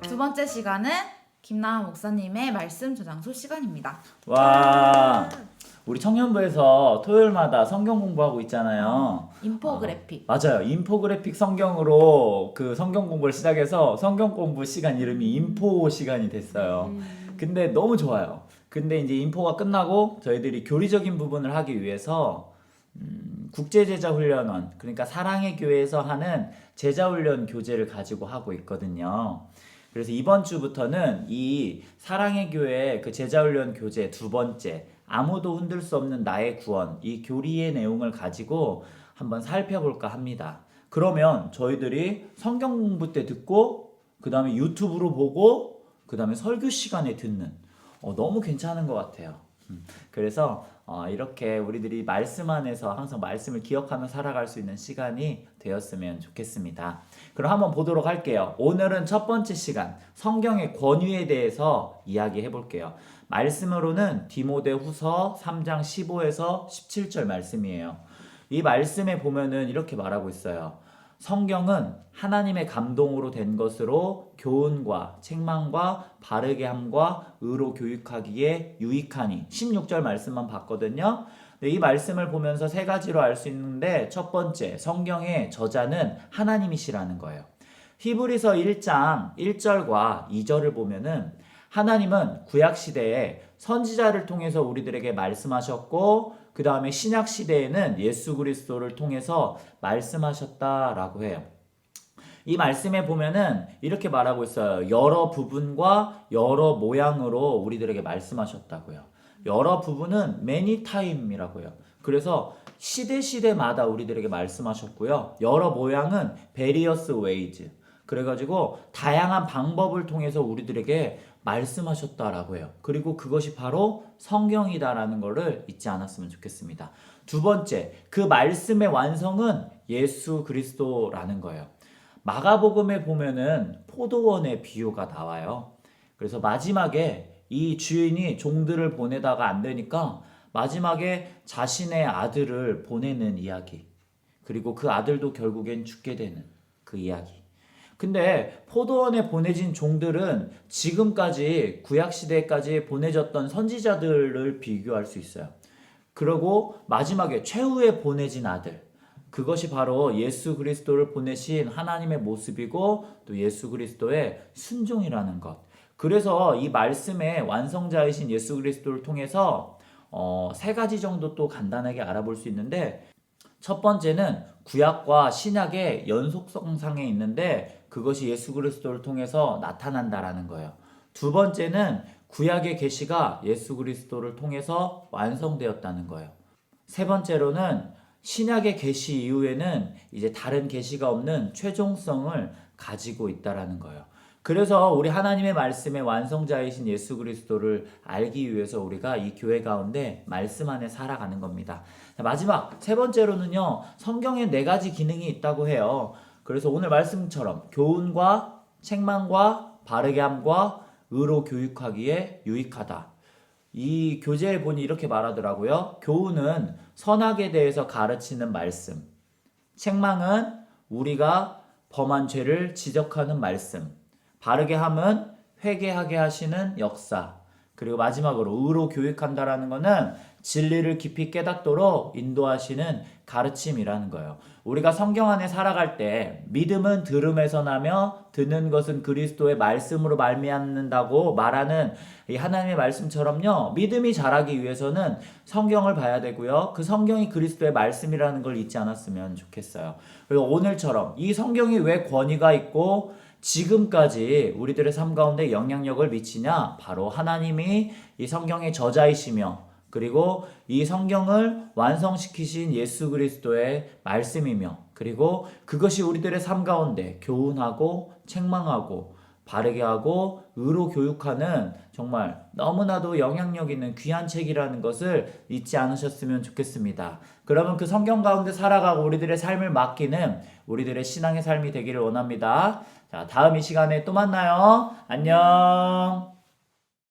두 번째 시간은 김나한 목사님의 말씀 저장소 시간입니다. 와, 우리 청년부에서 토요일마다 성경 공부하고 있잖아요. 인포그래픽. 맞아요. 인포그래픽 성경으로 그 성경 공부를 시작해서 성경 공부 시간 이름이 인포 시간이 됐어요. 근데 너무 좋아요. 근데 이제 인포가 끝나고 저희들이 교리적인 부분을 하기 위해서 국제제자훈련원, 그러니까 사랑의 교회에서 하는 제자훈련 교재를 가지고 하고 있거든요. 그래서 이번 주부터는 이 사랑의 교회 그 제자훈련 교재 두 번째, 아무도 흔들 수 없는 나의 구원, 이 교리의 내용을 가지고 한번 살펴볼까 합니다. 그러면 저희들이 성경 공부 때 듣고, 그 다음에 유튜브로 보고, 그 다음에 설교 시간에 듣는, 너무 괜찮은 것 같아요. 그래서 이렇게 우리들이 말씀 안에서 항상 말씀을 기억하며 살아갈 수 있는 시간이 되었으면 좋겠습니다. 그럼 한번 보도록 할게요. 오늘은 첫 번째 시간, 성경의 권위에 대해서 이야기해 볼게요. 말씀으로는 디모데후서 3장 15에서 17절 말씀이에요. 이 말씀에 보면은 이렇게 말하고 있어요. 성경은 하나님의 감동으로 된 것으로 교훈과 책망과 바르게 함과 의로 교육하기에 유익하니. 16절 말씀만 봤거든요. 이 말씀을 보면서 세 가지로 알 수 있는데, 첫 번째, 성경의 저자는 하나님이시라는 거예요. 히브리서 1장 1절과 2절을 보면은 하나님은 구약시대에 선지자를 통해서 우리들에게 말씀하셨고, 그 다음에 신약시대에는 예수 그리스도를 통해서 말씀하셨다라고 해요. 이 말씀에 보면은 이렇게 말하고 있어요. 여러 부분과 여러 모양으로 우리들에게 말씀하셨다고요. 여러 부분은 many time이라고요. 그래서 시대마다 우리들에게 말씀하셨고요. 여러 모양은 various ways. 그래가지고 다양한 방법을 통해서 우리들에게 말씀하셨다라고 해요. 그리고 그것이 바로 성경이다라는 것을 잊지 않았으면 좋겠습니다. 두 번째, 그 말씀의 완성은 예수 그리스도라는 거예요. 마가복음에 보면은 포도원의 비유가 나와요. 그래서 마지막에 이 주인이 종들을 보내다가 안 되니까 마지막에 자신의 아들을 보내는 이야기. 그리고 그 아들도 결국엔 죽게 되는 그 이야기. 근데 포도원에 보내진 종들은 지금까지 구약시대까지 보내졌던 선지자들을 비교할 수 있어요. 그리고 마지막에 최후에 보내진 아들. 그것이 바로 예수 그리스도를 보내신 하나님의 모습이고 또 예수 그리스도의 순종이라는 것. 그래서 이 말씀의 완성자이신 예수 그리스도를 통해서 세 가지 정도 또 간단하게 알아볼 수 있는데, 첫 번째는 구약과 신약의 연속성상에 있는데 그것이 예수 그리스도를 통해서 나타난다라는 거예요. 두 번째는 구약의 계시가 예수 그리스도를 통해서 완성되었다는 거예요. 세 번째로는 신약의 계시 이후에는 이제 다른 계시가 없는 최종성을 가지고 있다라는 거예요. 그래서 우리 하나님의 말씀의 완성자이신 예수 그리스도를 알기 위해서 우리가 이 교회 가운데 말씀 안에 살아가는 겁니다. 마지막 세 번째로는요, 성경에 네 가지 기능이 있다고 해요. 그래서 오늘 말씀처럼 교훈과 책망과 바르게 함과 의로 교육하기에 유익하다. 이 교재에 보니 이렇게 말하더라고요. 교훈은 선악에 대해서 가르치는 말씀, 책망은 우리가 범한 죄를 지적하는 말씀, 바르게 함은 회개하게 하시는 역사, 그리고 마지막으로 의로 교육한다라는 것은 진리를 깊이 깨닫도록 인도하시는 가르침이라는 거예요. 우리가 성경 안에 살아갈 때 믿음은 들음에서 나며 듣는 것은 그리스도의 말씀으로 말미암는다고 말하는 이 하나님의 말씀처럼요, 믿음이 자라기 위해서는 성경을 봐야 되고요, 그 성경이 그리스도의 말씀이라는 걸 잊지 않았으면 좋겠어요. 그리고 오늘처럼 이 성경이 왜 권위가 있고 지금까지 우리들의 삶 가운데 영향력을 미치냐? 바로 하나님이 이 성경의 저자이시며 그리고 이 성경을 완성시키신 예수 그리스도의 말씀이며, 그리고 그것이 우리들의 삶 가운데 교훈하고 책망하고 바르게 하고 의로 교육하는 정말 너무나도 영향력 있는 귀한 책이라는 것을 잊지 않으셨으면 좋겠습니다. 그러면 그 성경 가운데 살아가고 우리들의 삶을 맡기는 우리들의 신앙의 삶이 되기를 원합니다. 자, 다음 이 시간에 또 만나요. 안녕.